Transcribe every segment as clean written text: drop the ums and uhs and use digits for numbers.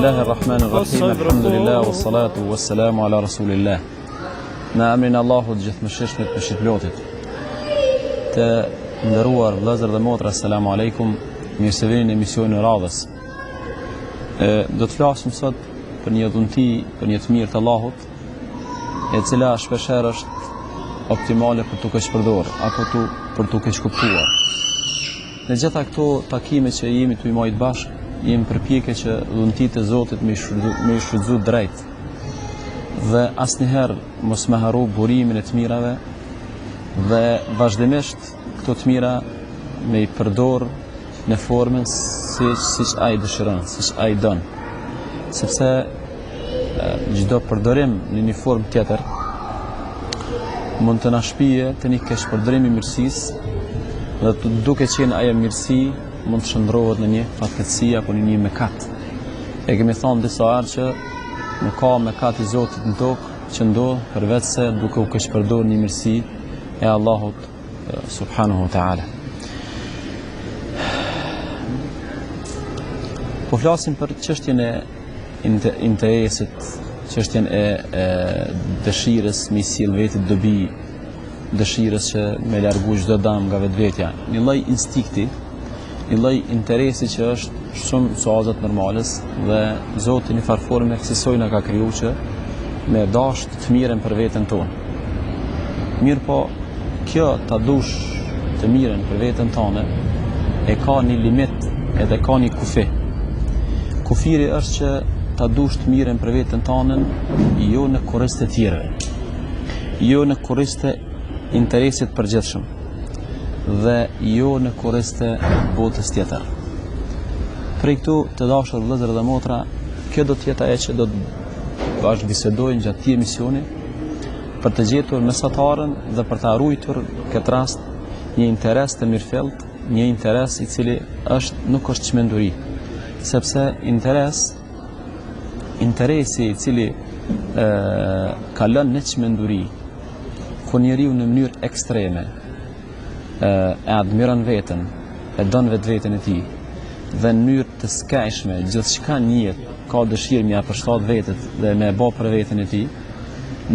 Bismillahirrahmanirrahim. Alhamdulillah wassalatu wassalamu ala rasulillah. Në emrin Allahut gjithëmëshirshmit mëshirëplotit. Të nderuar vëllezër dhe motra, asalamu alaikum. Mirë se vini në emisionin e radhës. Do të flasim sot për një dhunti, për një të mirë të Allahut, e cila shpeshherë është optimale për të keq përdorur apo për të keq kuptuar. Në gjitha këto takime që jemi të marrë bashkë, jemi përpjekje që dhuntitë e Zotit me shfrytëzu drejt dhe asnjëherë mos me harru burimin e të mirave dhe vazhdimisht këto të mira me i përdor në formën siç ai dëshiron, siç ai don. Sepse çdo përdorim në një formë tjetër mund të na shpije të një keq përdorim i mirësisë dhe duke qenë ajo mirësi mund të shndrohet në një fatkeqësi apo në një mëkat. E kemi thënë disa herë që nuk ka mëkat i Zotit në tokë që ndodh përveç se duke u keq përdorur një mirësi e Allahut subhanahu wa taala. Po flasim për çështjen e interesit, çështjen e dëshirës me sjell vetit dobi, dëshirës që me largu çdo dëm nga vetvetja, një lloj instinkti, një lloj interesi që është shumë sozat normales dhe Zoti në farformë e kësaj na ka kriju që me dash të mirën për veten tonë. Mirë po, kjo ta dush të mirën për veten tonë e ka një limit edhe ka një kufi. Kufiri është që ta dush të mirën për veten tonë jo në kurrë të tjerëve, jo në kurrë të interesit përgjithshëm dhe jo në kurrë të botës tjetër. Prej këtu të dashur vëllezër dhe motra, kjo do të jetë ajo që do të bashkëbisedojmë gjatë këtij emisioni për të gjetur mesatarën dhe për të ruajtur këtë rast një interes të mirëfillt, një interes i cili nuk është çmenduri, sepse interesi i cili kalon në çmenduri, ku njeriu në mënyrë ekstreme e admiron veten, e don vetveten e tij dhe në mënyrë të skajshme gjithçka në jetë ka dëshirë mja përshtat vetet dhe me bë për veten e tij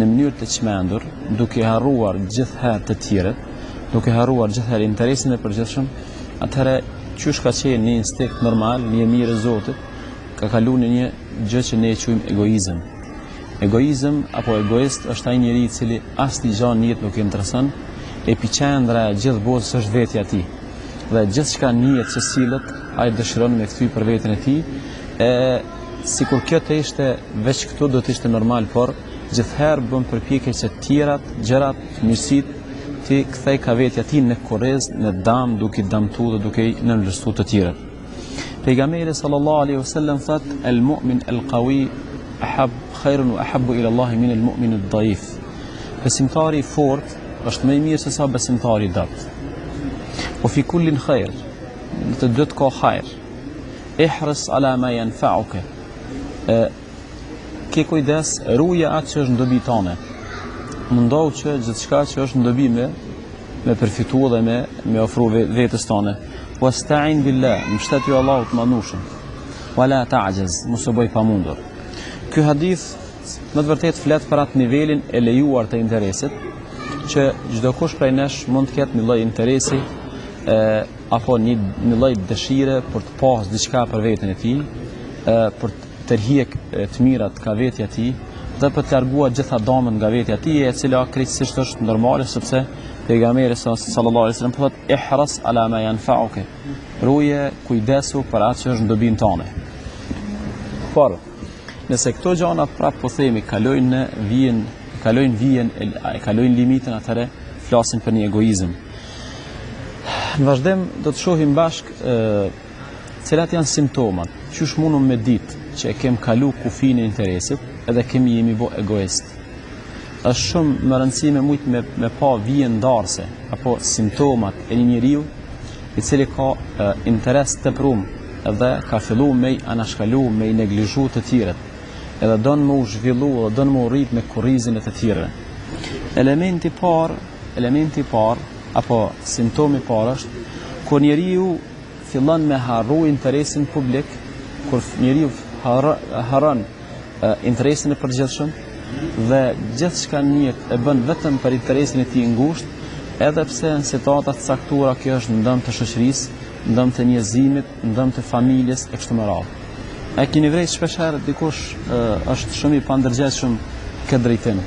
në mënyrë të çmendur, duke harruar gjithherë të tjerët, duke harruar gjithherë interesin e përgjithshëm, atëherë qysh ka qenë një instinkt normal, një mirë e Zotit, ka kaluar në një gjë që ne e quajmë egoizëm. Egoizëm apo egoist është ai njeriu i cili asnjë gjë në jetë nuk i intereson, epiqendra e gjithë botës është vetja e tij. Dhe gjithçka në jetë që sillet, ai dëshiron me kthy për veten e tij, sikur kjo të ishte veç këtu do të ishte normal, por gjithherë bën përpjekje që tjerat, gjërat, mirësitë ti kthej ka vetja e tij në kurrez, në dëm, duke dëmtuar dhe duke nënvlerësuar të tjerët. Pejgamberi sallallahu alaihi wasallam thot: "El-mu'min el-qawi khairun wa ahabbu ila Allah min al-mu'min ad-da'if." Besimtari i fortë është më i mirë se sa besimtari i dobët. O fi kullin khair, të dy të ka hajër. Ihris ala ma yanfa'uka. Ke kujdes, ruaje atë që është në dobi tënde. Mundohu që gjithçka që është në dobi me përfituar dhe me ofru vetes tënde. Wasta'in billah, mbështetju Allahut manushëm. Wala ta'jaz, mos u bëj pamundur. Ky hadith në të vërtetë flet për atë nivelin e lejuar të interesit, që çdo kush prej nesh mund të ketë një lloj interesi apo një lloj dëshire për të pasur diçka për veten e tij, për të tërhiq të mirat nga vetja e tij dhe për të larguar gjitha dëmet nga vetja e tij, e cila krejtësisht është normale, sepse pejgamberi sallallahu alaihi wasallam thotë: "Ihras ala ma yanfa'uka." Ruaje, kujdesu për atë që është në dobin tënde. Por nëse këto gjëra prapë po themi kalojnë limitën, atëherë flasim për një egoizëm. Në vazhdim do të shohim bashkë cilat janë simptomat, qysh mundum me ditë që e kem kalu kufin e interesit edhe jemi bo egoist. Është shumë më rëndësishme me pa vije ndarëse apo simptomat e një njeriu i cili ka interes të prum edhe ka fillu me i anashkalu, me i neglizhu të tjerët, edhe don më u zhvillu dhe don më u rrit me kurrizin e të tjerëve. Elementi i parë apo simptomi i parë është kur njeriu fillon me harru interesin publik, kur njeriu haron interesin e përgjithshëm dhe gjithçka në jetë e bën vetëm për interesin e tij ngusht, edhe pse në situata të caktuara kjo është në dëm të shoqërisë, në dëm të njerëzimit, në dëm të familjes e kështu me radhë. E keni vërejt shpeshherë dikush është shumë i pandërgjegjshëm këtë drejtim.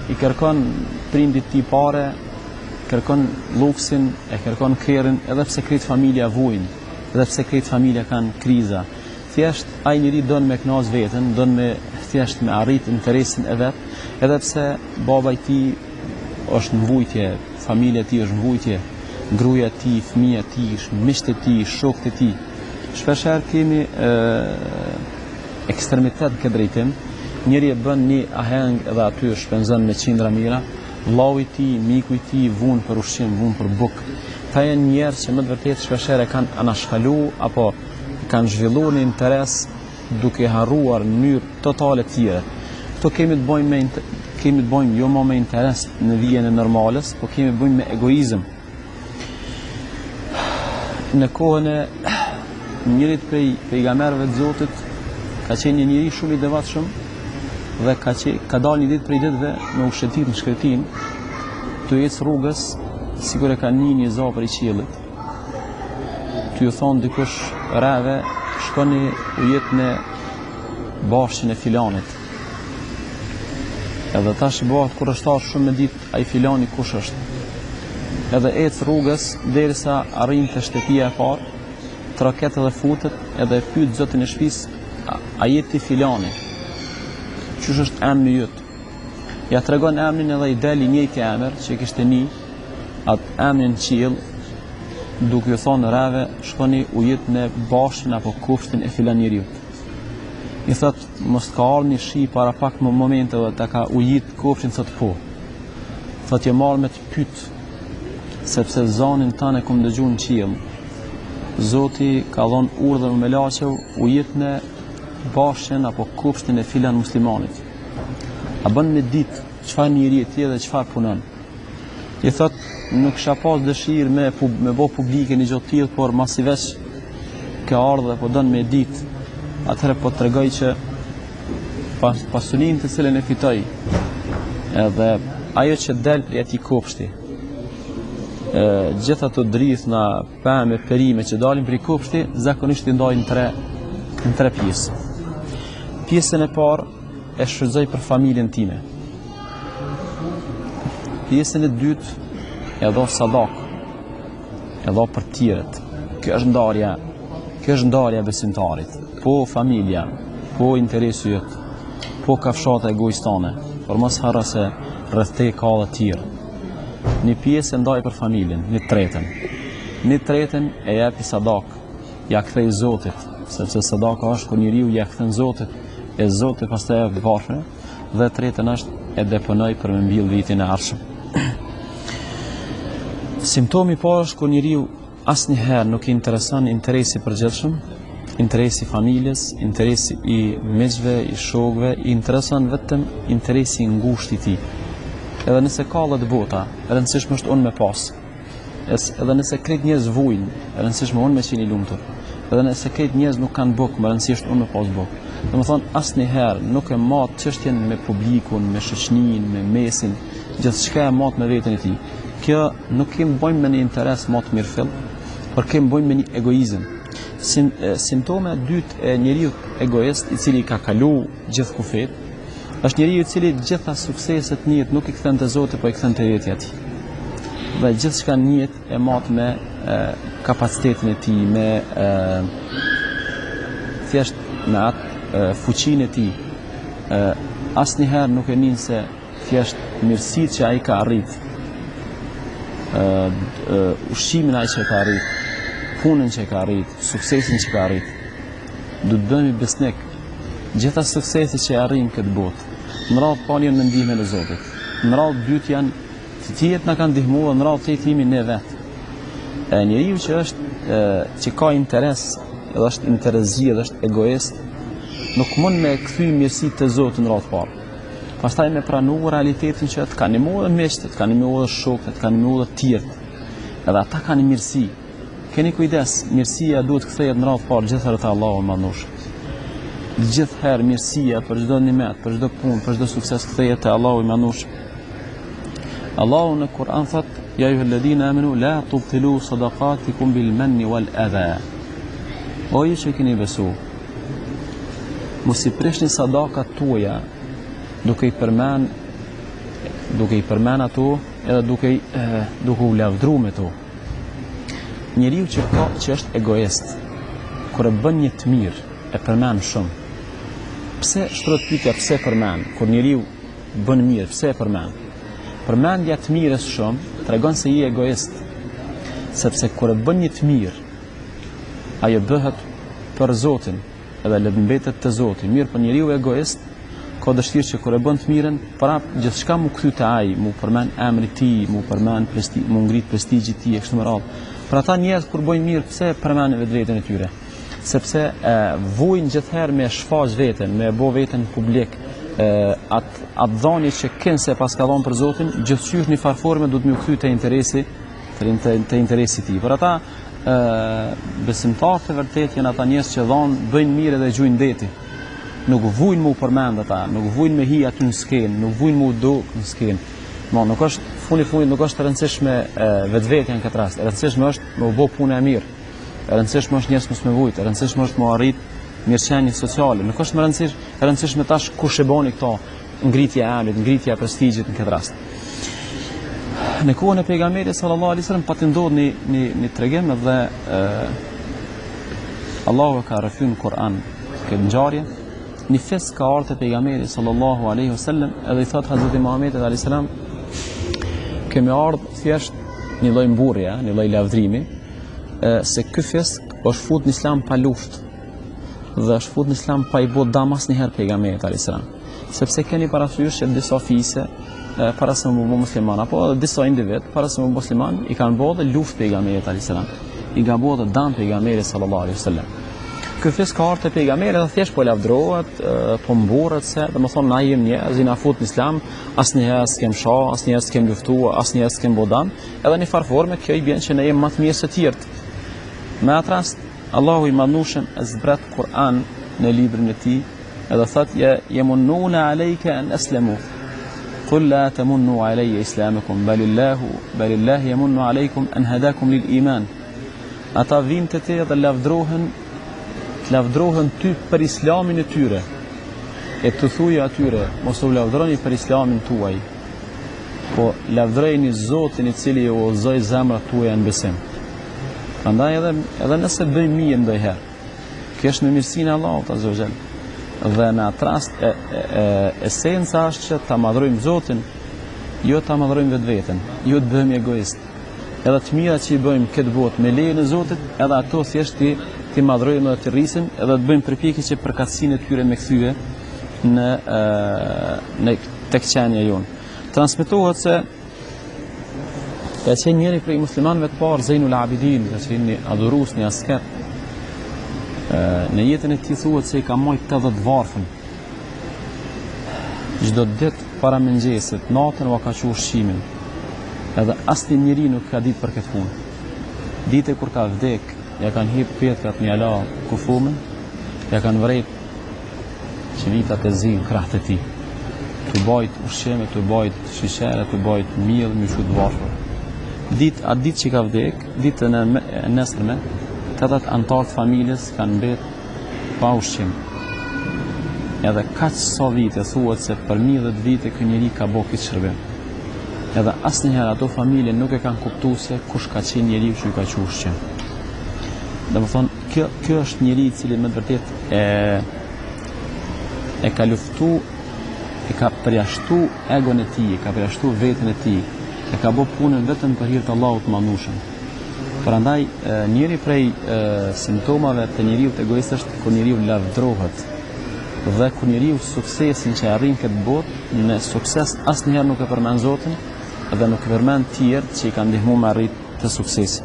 I kërkon prindit tij pare, kërkon luksin, e kërkon kerrin, edhe pse krejt familja vujnë, edhe pse krejt familja kanë kriza. Thjesht ai njeri don me kënaq veten, don me thjesht me arrit interesin e vet, edhe pse baba i tij është në vujtje, familja e tij është në vujtje, gruaja e tij, fëmia e tij, miqtë e tij, shokët e tij. Shpeshherë kemi ekstremitet këtë drejtim. Njëri e bën një aheng edhe aty shpenzon me qindra mira, vllau i tij, miku i tij vun për ushqim, vun për bukë. Ka janë njerëz që më të vërtetë shpeshherë kanë anashkalu apo kanë zhvilluar një interes duke harruar në mënyrë totale të tjera. Këto kemi të bëjmë jo më me interes në vijën e normales, po kemi të bëjmë me egoizëm. Në kohën e njërit prej pejgamberëve të Zotit ka qenë një njeri shumë i devotshëm dhe ka dalë një ditë prej ditëve me ushqetit në shkretin, të ecë rrugës sikur e ka një zopër i qiellit. Të ju thonë dikush rreve, shkoni u jetë në bashkën e filanit. Edhe tash bëhet kurrështar shumë me ditë ai filani kush është. Edhe ecë rrugës derisa arrin te shtëpia e parë, troket edhe futet edhe e pyet zotin e shtëpisë, a jeti filani? Qysh është emri jot? Ja tregon emrin edhe i del i njëjti emër që kishte një, atë emrin qiell, duke ju thonë rreve, shkoni u jetë në bashkën apo kufshtin e filan njeriu. I thot, mos ka ardhur një shi para pak më momente dhe ta ka ujit kufshin, thot po. Thot, je marrë me të pyet, sepse zonin tënë e kum dëgju në qiell. Zoti ka dhënë urdhër me laqev u jetë në bashkën apo kufshtin e filan muslimanit. A bën me ditë çfarë njeri e tij dhe çfarë punon. I thot, nuk kisha pas dëshirë me bo publike një gjotë tillë, por masi veç ka ardhur dhe po don me ditë, atëherë po tregoj që pasurinë të cilën e fitoi, edhe ajo që del prej atij kopshti, gjithë ato drithna, pemë, perime që dalin prej kopshti, zakonisht i ndajnë në tre pjesë. Pjesën e parë e shfrytëzoj për familjen time. Pjesën e dytë e dho sadak, e dho për tjerët. Kjo është ndarja besimtarit. Po familja, po interesi jot, po kafshata egoistane, por mos harro se rreth te ka edhe tjerë. Një pjesë e ndaj për familjen, një tretën e jepi sadak, ja kthej Zotit, sepse sadaka është kur njeriu ja kthen Zotit, e Zoti pastaj e varfër, dhe tretën është e deponoj për me mbill vitin e ardhshëm. Simptomi i parë është kur njeriu asnjëherë nuk i intereson interesi i përgjithshëm, interesi i familjes, interesi i miqve, i shokëve, i intereson vetëm interesi i ngushtë i tij. Edhe nëse ka edhe bota, e rëndësishme është unë me pas. Edhe nëse krejt njerëz vujnë, e rëndësishme unë me qenë i lumtur. Edhe nëse krejt njerëz nuk kanë bukë, më rëndësisht unë me pas bukë. Domethënë asnjëherë nuk e mat çështjen me publikun, me shoqëninë, me mesin, gjithçka e mat me veten e tij. Kjo nuk kemi bëjmë me një interes më të mirëfill, por kemi bëjmë me një egoizëm. Simptome e dytë e njeriu egoist, i cili ka kalu gjithë kufet, është njeriu i cili gjitha sukseset në jetë nuk i kthen te Zoti, po i kthen te vetja e tij. Dhe gjithçka në jetë e mat me kapacitetin e tij, me thjesht me atë fuqinë e tij. Asnjëherë nuk e nin se thjesht mirësitë që ai ka arrit, ushqimin ai që ka arrit, punën që ka arrit, suksesin që ka arrit, du të bëhemi besnik. Gjitha sukseset që arrin këtë botë, në radhë parë janë me ndihmën e Zotit. Në radhë dytë janë të tjerët na kanë ndihmuar, në radhë tretë jemi ne vetë. Njeriu që ka interes, edhe është interesi, edhe është egoist, nuk mund me kthy mirësitë të Zotit në radhë parë. Pastaj me pranuar realitetin që të kanë ndihmuar miqtë, të kanë ndihmuar shokët, të kanë ndihmuar të tjerët. Edhe ata kanë mirësi. keni kujdes, mirësia duhet kthehet në radhë parë gjithherë te Allahu i Madhnuar. Gjithherë mirësia për çdo nimet, për çdo punë, për çdo sukses kthehet te Allahu i Madhnuar. Allahu në Kur'an thot: "Ya ayyuhalladhina amanu la tubtilu sadaqatikum bil manni wal adha." O ju që keni besu, mos i prishni sadakat tuaja duke i përmend ato edhe duke u lavdruar me to. Njeriu që është egoist, kur e bën një të mirë, e përmend shumë. Pse shtrot pyetja pse përmend? Kur njeriu bën mirë, pse e përmend? Përmendja të mirës shumë tregon se je egoist. Sepse kur e bën një të mirë, ajo bëhet për Zotin, edhe le mbetet te Zoti. Mirë, për njeriu egoist ka dëshirë që kur e bën të mirën, prap gjithçka mu kthy te ai, mu përmend emri i tij, mu përmend mu ngrit prestigjin e tij e kështu me radhë. Për ata njerëz kur bojnë mirë, pse përmendin vetveten e tyre? Sepse vujnë gjithherë me shfaq veten, me bë veten publik, atë dhënie që kënë se pas ka dhënë për Zotin, gjithçysh në farforme duhet më u kthy te interesi, te interesi i tij. Për ata besimtarët e vërtet janë ata njerëz që bëjnë mirë dhe gjujnë deti. Nuk vujnë mu përmend ata, nuk vujnë me hi aty në skenë, nuk vujnë mu do në skenë. Nuk është fundit nuk është rëndësishme vetvetja në këtë rast. Rëndësishme është me u bë punë e mirë. Rëndësishme është njerëz mos me vujt, rëndësishme është me arrit mirëqenie sociale. Nuk është më rëndësishme tash kush e boni këto, ngritja e emrit, ngritja e prestigjit në këtë rast. Në kohën e pejgamberit sallallahu alaihi wasallam pati ndodh një tregim dhe Allahu ka rrëfyer në Kur'an këtë ngjarje. Një fes ka ardhur te pejgamberi sallallahu alaihi wasallam edhe I thot Hazreti Muhamedit alayhis salam: "Kemi ardhur thjesht një lloj mburrje, një lloj lavdrimi, se ky fes është fut në Islam pa luftë dhe është fut në Islam pa I bë dam asnjëherë pejgamberit alayhis salam. Sepse keni parasysh që disa fise para se më bë musliman apo disa individ para se më bë musliman I kanë bërë luftë pejgamberit alayhis salam. I ka bërë dam pejgamberit sallallahu alaihi wasallam. Ky fes ka ardhur te pejgamberi dhe thjesht po lavdrohet, po mburret se domethënë na jemi njerëz na fut në Islam, asnjëherë s'kem shoh, asnjëherë s'kem luftuar, asnjëherë s'kem bodam, edhe në farforme kjo I bën që ne jemi më të mirë se të tjerët. Me atë rast Allahu I Madhnuar e zbrat Kur'an në librin e tij edhe thot: "Ya yamununa alayka an aslamu. Qul la tamunnu alayya islamakum balillahu yamunnu alaykum an hadakum lil iman." Ata vinë te te dhe lavdrohen ty për islamin e tyre, e të thuja atyre mos u lavdroni për islamin tuaj, po lavdrojeni Zotin I cili ju udhëzoi zemrat tuaja në besim. Prandaj edhe nëse bëjmë mirë ndonjëherë, kjo është në mirësinë e Allahut azza wa jall. Dhe në atë rast esenca është që ta madhrojmë Zotin, jo ta madhrojmë vetveten, jo të bëhemi egoist. Edhe të mira që I bëjmë këtë botë me lejen e Zotit, edhe ato thjesht ti madhrojmë dhe të rrisim edhe të bëjmë përpjekje që përkatësinë e tyre me kthye në tek qenia jonë. Transmetohet se ka qenë njëri prej muslimanëve të parë Zejnul Abidin, ka qenë një adhurues, një asket. Në jetën e tij thuhet se I ka marrë 80 varfën. Çdo ditë para mëngjesit, natën u ka qenë ushqimin. Edhe asnjë njeri nuk ka ditë për këtë punë. Ditë kur ka vdek, ja kanë hip petkat në ala kufumën, ja kanë vrejt qevitat e zi në krahët e tij. Të bajt ushqime, të bajt shishere, të bajt miell, më shumë të varfër. Atë ditë që ka vdek, ditën e nesërme, 80 antar të familjes kanë mbet pa ushqim. Edhe kaq sa vite thuhet se për 10 vite ky njeri ka bërë këtë shërbim. Edhe asnjëherë ato familje nuk e kanë kuptuar se kush ka qenë njeriu që I ka qenë ushqim. Domethënë kjo është njeri I cili me vërtet e ka luftu, e ka përjashtu egon e tij, e ka përjashtu veten e tij, e ka bërë punën vetëm për hir të Allahut të Madhnuar. Prandaj njëri prej simptomave të njeriu të egoist është kur njeriu lavdrohet dhe kur njeriu suksesin që arrin këtë botë në sukses asnjëherë nuk e përmend Zotin dhe nuk e përmend të tjerët që I kanë ndihmuar me arrit të suksesit.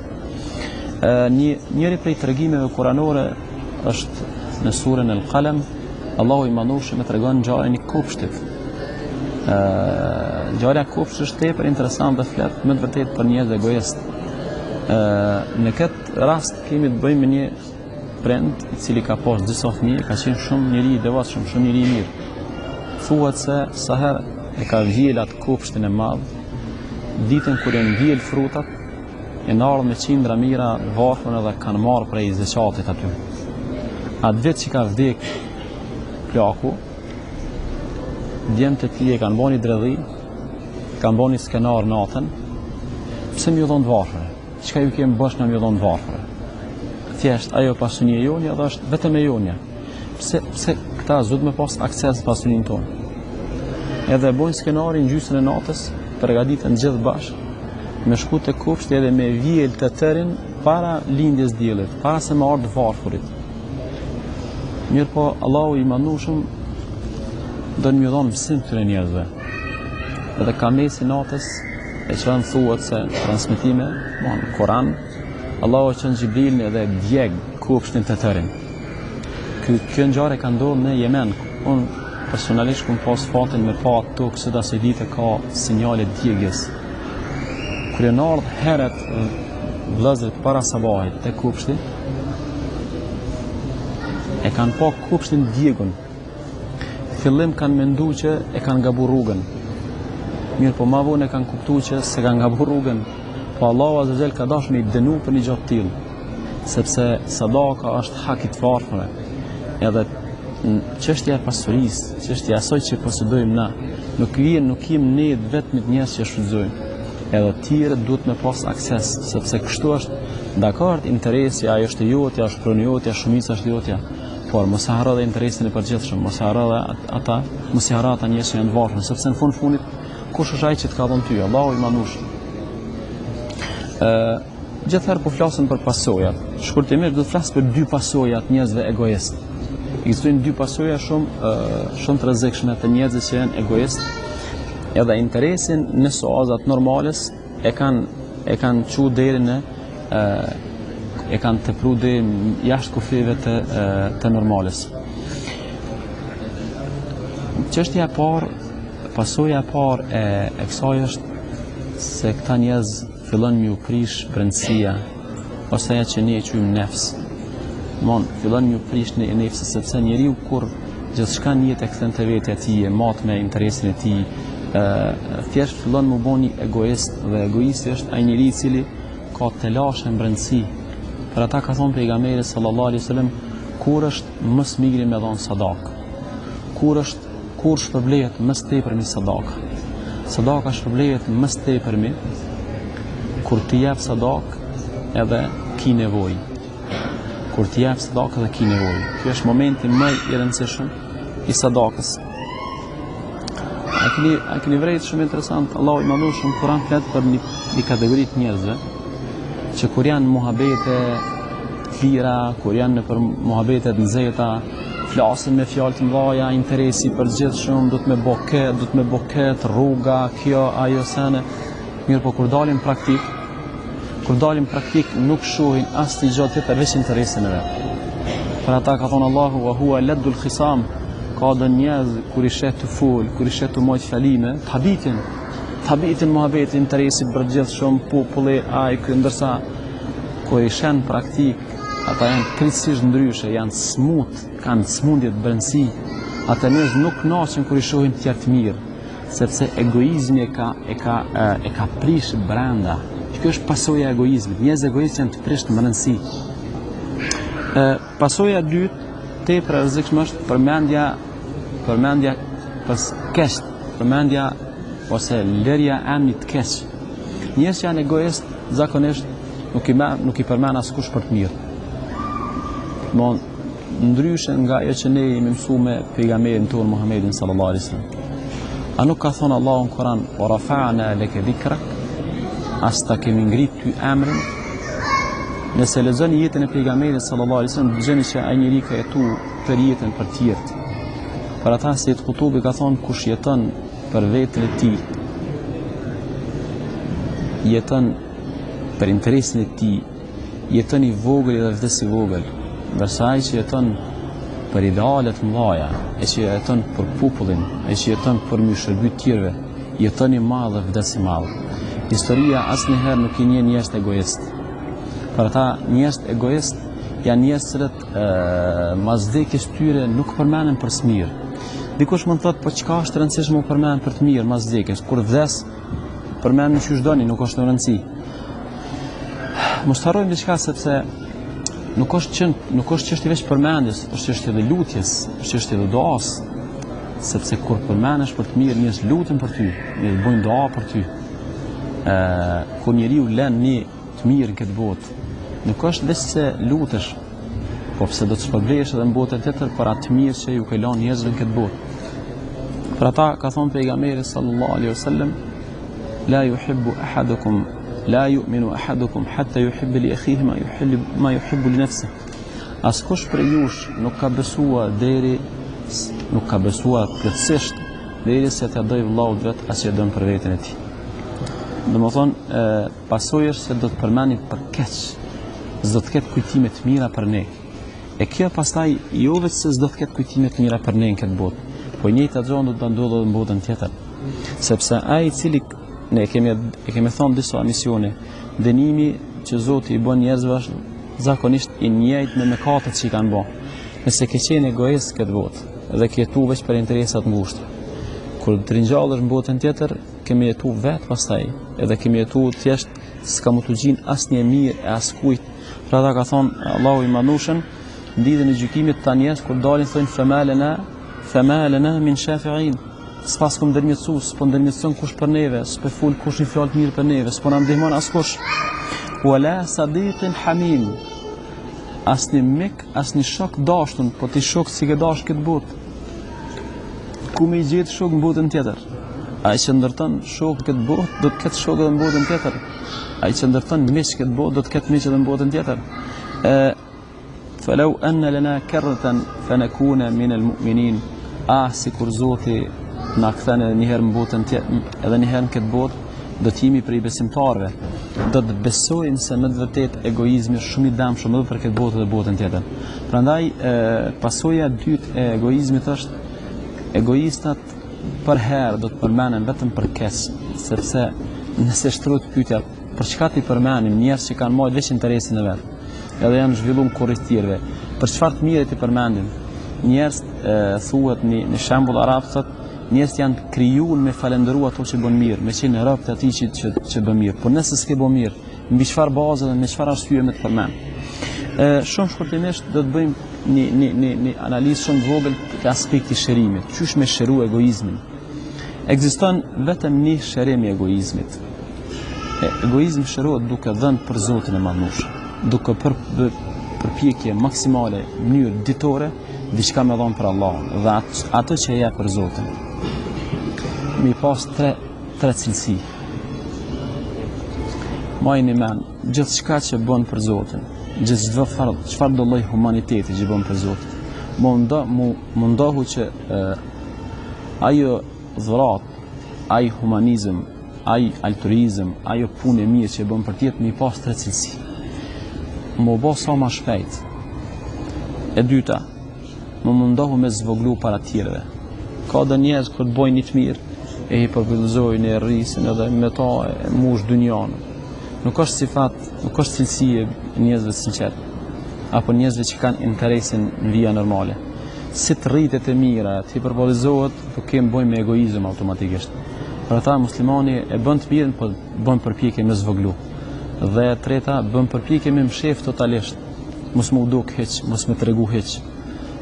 Njëri prej tregimeve kuranore është në surën Al-Qalam, Allahu I Madhnuar më tregon ngjarjen e kopshtit. Ngjarja e kopshtit është tepër interesante dhe flet më të vërtet për njerëz egoist. Në këtë rast kemi të bëjmë me një prind i cili ka pas disa fëmijë, ka qenë shumë njëri i devotshëm, shumë njëri i mirë. Thuhet se sa herë e ka vjel atë kopshtin e madh, ditën kur janë vjel frutat, e ardhur me qindra mira varfën edhe kanë marrë prej zeqatit aty. Atë vit që ka vdek plaku, djemtë e tij e kanë bënë dredhi, kanë bënë skenar natën, pse më dhon varfën? Çka ju kemi bësh në më dhon varfën? Thjesht ajo pasunia jonia dhe është vetëm e jonia. Pse këta zot me pas akses pasuninë tonë? Edhe bojnë skenarin gjysën e natës, përgatiten gjithë bashkë, me shku të kopshti edhe me vjel të tërin para lindjes diellit, para se me ardhë varfurit. Mirë po, Allahu i mandueshëm do të më dhonë mësim këtyre njerëzve. Edhe ka mesi natës, e çan thuhet se transmetime, në Kur'an, Allahu çon Xhibrilin edhe djeg kopshtin të tërin. Kjo ngjarje ka ndodhur në Yemen. Unë personalisht kum pas fatin me pa ato kësë da se dite ka sinjale djegjes. Kër e në ardhë heret vëllezërit para sabahit të kopshti, e kanë pa kopshtin djegun. Fillim kanë mendu që e kanë gabu rrugën. Mirë po ma vonë e kanë kuptu që se kanë gabu rrugën, po Allahu Azza ka dash me i dënu për një gjatë tillë, sepse sadaka është hak i të varfërve. Edhe çështja e pasurisë, çështja e asaj që posedojmë na, nuk jemi ne vetëm njerëz që shfrytëzojmë. Edhe të tjerët duhet me pas akses, sepse kështu është dakord interesi, ajo është jotja, është pronë jotja, shumica është jotja. Por mos e harro dhe interesin e përgjithshëm, mos e harro ata njerëz që janë të varfër, sepse në fundit kush është ai që të ka dhënë ty? Allahu i mandueshëm. Gjithherë po flasim për pasojat. Shkurtimisht do të flas për dy pasoja të njerëzve egoist. Ekzistojnë dy pasoja shumë të rrezikshme të njerëzve që janë egoist, edhe interesin në soazat normales e kanë çu deri në e kanë tepru deri jashtë kufive të normales. Çështja e parë, pasoja e parë e kësaj është se këta njerëz fillon me u prish brendësia, ose ajo që ne e quajmë nefs. Fillon me u prish në nefs, sepse njeriu kur gjithçka në jetë e kthen te vetja e tij, e mat me interesin e tij, thjesht fillon me u bë një egoist, dhe egoisti është ai njeriu i cili ka telashe në brendësi. Për ata ka thonë pejgamberi sallallahu alaihi wasallam, kur është më smiri me dhon sadak, kur shpërblehet më tepër me sadak. Sadaka shpërblehet më tepër me kur ti jep sadak edhe ki nevojë. Kur ti jep sadak edhe ki nevojë. Ky është momenti më i rëndësishëm i sadakës. A keni vrejtë shumë interesant, Allahu i mandueshëm Kur'an flet për një kategori të njerëzve që kur janë muhabete të lira, kur janë për muhabete të nxehta, flasin me fjalë të mëdha, interesi i përgjithshëm, do të më bë këtë, rruga, kjo, ajo sene. Mirë po kur dalin praktik nuk shohin asnjë gjë tjetër veç interesin e vet. Për ata ka thonë Allahu wa huwa laddul khisam, ka dhe njerëz kur i shet të fol, kur i shet të mojt fjalime, të habitin muhabeti, interesi përgjithshëm, populli, ndërsa kur i shen praktik, ata janë krejtësisht ndryshe, janë smut, kanë smundje të brendësi. Ata njerëz nuk kënaqen kur i shohin të tjerë të mirë, sepse egoizmi e ka prish brenda. Kjo është pasoja e egoizmit. Njerëz egoist janë të prish në brendësi. Pasoja e dytë, tepër e rrezikshme është përmendja pas keq, përmendja ose lërja e emrit të keq. Njerëz që janë egoist zakonisht nuk i përmend askush për të mirë. Ndryshe nga ajo që ne jemi mësuar me pejgamberin tonë Muhammedin sallallahu alaihi wasallam. A nuk ka thonë Allahu në Kur'an, "Wa rafa'na laka dhikrak", asta kemi ngrit ty emrin. Nëse lexoni jetën e pejgamberit sallallahu alaihi wasallam, dëgjoni që ai njeriu ka jetuar për jetën për të tjerët. Për ata Sayyid Qutubi ka thonë, kush jeton për veten e tij, jeton për interesin e tij, jeton i vogël dhe vdes i vogël. Ndërsa ai që jeton për ideale të mëdha, ai që jeton për popullin, ai që jeton për më shërby të tjerëve, jeton i madh dhe vdes i madh. Historia asnjëherë nuk i njeh njerëz egoist. Për ata njerëz egoist janë njerëz që mas vdekjes tyre nuk përmenden për smir. Dikush mund të thotë, po çka është e rëndësishme u përmend për të mirë mas vdekjes? Kur vdes, përmend çu doni, nuk është në rëndësi. Mos harrojmë diçka sepse nuk është çështje veç përmendjes, është çështje e lutjes, është çështje e duas, sepse kur përmendesh për të mirë, njerëz luten për ty, njerëz bojnë dua për ty. Kur njeriu lën një të mirë në këtë botë, nuk është veç se lutesh, po pse do të shpërblesh edhe në botën tjetër për atë mirë që ju ka lënë njerëzve në këtë botë. Për ata ka thonë pejgamberi sallallahu alaihi wasallam, la yuhibbu ahadukum la yu'minu ahadukum hatta yuhibba li akhihi ma yuhibbu li nafsihi. Askush prej jush nuk ka besuar plotësisht derisa të dojë Allahut vetë as që don për veten e tij. Domethënë pasojë se do të përmendni për keq, s'do të ketë kujtime të mira për ne. E kjo pastaj jo vetë se s'do të ketë kujtime të mira për ne në këtë botë, po njëjta gjë do të ndodhë në botën tjetër. Sepse ai i cili ne kemi thonë disa misione, dënimi që Zoti i bën njerëzve është zakonisht i njëjtë me mëkatet që i kanë bërë. Nëse ke qenë egoist këtë botë dhe ke jetuar veç për interesat ngushta, kur të ringjallësh në botën tjetër, kemi jetuar vetë pastaj, edhe kemi jetuar thjesht s'ka më të gjinë asnjë mirë e askujt. Pra ata ka thonë Allahu i Madhushëm, ditën e gjykimit ta njerëz kur dalin thonë fama lana min shafi'in. S'pas kom ndërmjetësu, s'po ndërmjetëson kush për neve, s'po ful kush një fjalë të mirë për neve, s'po na ndihmon askush. Wala sadiqin hamim. Asnjë mik, asnjë shok dashtun, po ti shok si ke dash këtë botë. Ku më gjet shok në botën tjetër? Ai që ndërton shok këtë botë, do të ketë shok edhe në botën tjetër. Ai që ndërton miq këtë botë, do të ketë miq edhe në botën tjetër. Falau anna lana karratan fanakuna min almu'minin. Sikur Zoti na kthen edhe një herë në botën tjetër, edhe një herë në këtë botë, do të jemi prej besimtarëve. Do të besojmë se në të vërtetë egoizmi është shumë i dëmshëm edhe për këtë botë dhe botën tjetër. Prandaj pasojë e dytë e egoizmit është egoistat për herë do të përmenden vetëm për keq, sepse nëse shtrohet pyetja për çka ti përmendim njerëz që kanë marrë veç interesin e vet, edhe janë zhvilluar kurrë të tjerëve, për çfarë të mirë ti përmendim? Njerëz thuhet në shembull arab thotë njerëzit janë krijuar me falendëru ato që bën mirë, me qenë rob të atij që bën mirë. Por nëse s'ke bën mirë, mbi çfarë baze dhe me çfarë arsye me të përmend. Shumë shkurtimisht do të bëjmë një analizë shumë vogël të aspektit shërimit. Qysh me shëru egoizmin? Ekziston vetëm një shërim i egoizmit. Egoizmi shërohet duke dhënë për Zotin e Madhnushëm, duke përpjekje maksimale në mënyrë ditore diçka me dhënë për Allahun dhe ato që jep për Zotin. Mi pas tre cilësi. Majni men, gjithë shka që bën për Zotin, gjithë çfarë do lloj humaniteti që bën për Zotin, mundohu që ajo dhurat, ai humanizëm, ai altruizëm, ajo punë e mirë që bën për tjetër, mi pas tre cilësi. Më bë sa më shpejt. E dyta, më mundohu me zvoglu para tjerëve. Ka dhe njerëz kur të bojnë një të mirë, e hiperbolizojnë, e rrisin edhe me ta e mush dynjanë. Nuk është sifat, nuk është cilësi e njerëzve të sinqert, apo njerëzve që kanë interesin në vija normale. Si të rritet e mira, të hiperbolizohet, po kemë bojnë me egoizëm automatikisht. Për ata muslimani e bën të mirën, po bën përpjekje me zvoglu. Dhe treta, bën përpjekje me mshef totalisht. Mos më uduk hiç, mos më tregu hiç.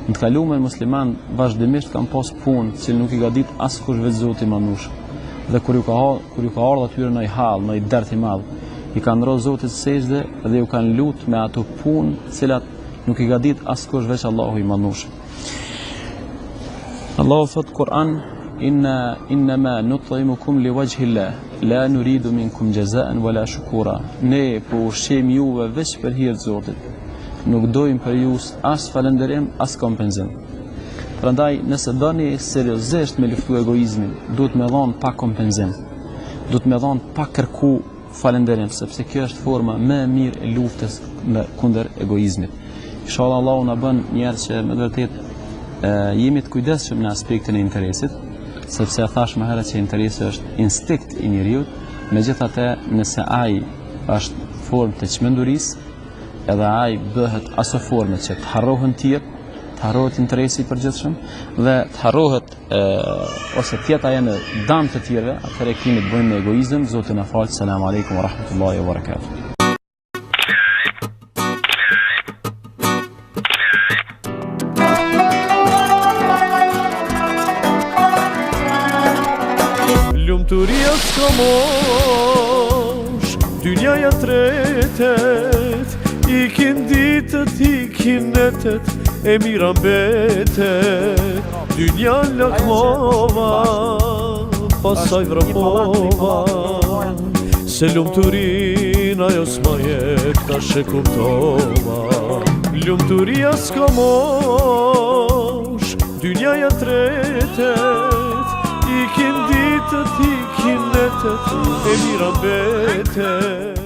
Në të kalumen musliman vazhdimisht kanë pas punë që nuk i ka ditë askush veç Zoti i Madhnushëm. Dhe kur ju ka ardhur atyre në hall, në dert i madh, i kanë rrot Zotit sejdë dhe ju kanë lut me ato punë të cilat nuk i ka ditë askush veç Allahu i Madhnushëm. Allahu thot Kur'an, innama nut'imukum liwajhi Allah, la nuridu minkum jazaan wala shukura. Ne po ushqejmë juve veç për hir të Zotit. Nuk dojmë për ju as falënderim, as kompenzim. Prandaj, nëse doni seriozisht me luftu egoizmin, duhet me dhon pa kompenzim. Duhet me dhon pa kërku falënderim, sepse kjo është forma më e mirë e luftës kundër egoizmit. Inshallah Allahu na bën njerëz që me vërtet jemi të kujdesshëm në aspektin e interesit, sepse thash më herët që interesi është instinkt i njeriu, megjithatë nëse ai është formë të çmendurisë, edhe ai bëhet aso forme që të harrohen tjerë, të harrohet interesi i përgjithshëm dhe të harrohet ose tjetë ajo në dëm të tjerëve, atëherë kemi të bëjmë me egoizëm. Zoti na fal. Selam aleikum wa rahmatullahi wa barakatuh. Lumturia s'ka mosh, dynjaja tretet, ikin ditët, ikin netet, e mira mbetet. Dynja lakmova, pasaj vrapova, se lumturin ajo s'ma jet, tash e kuptova. Lumturia s'ka mosh, dynjaja tretet, ikin ditët, ikin netet, e mira mbetet.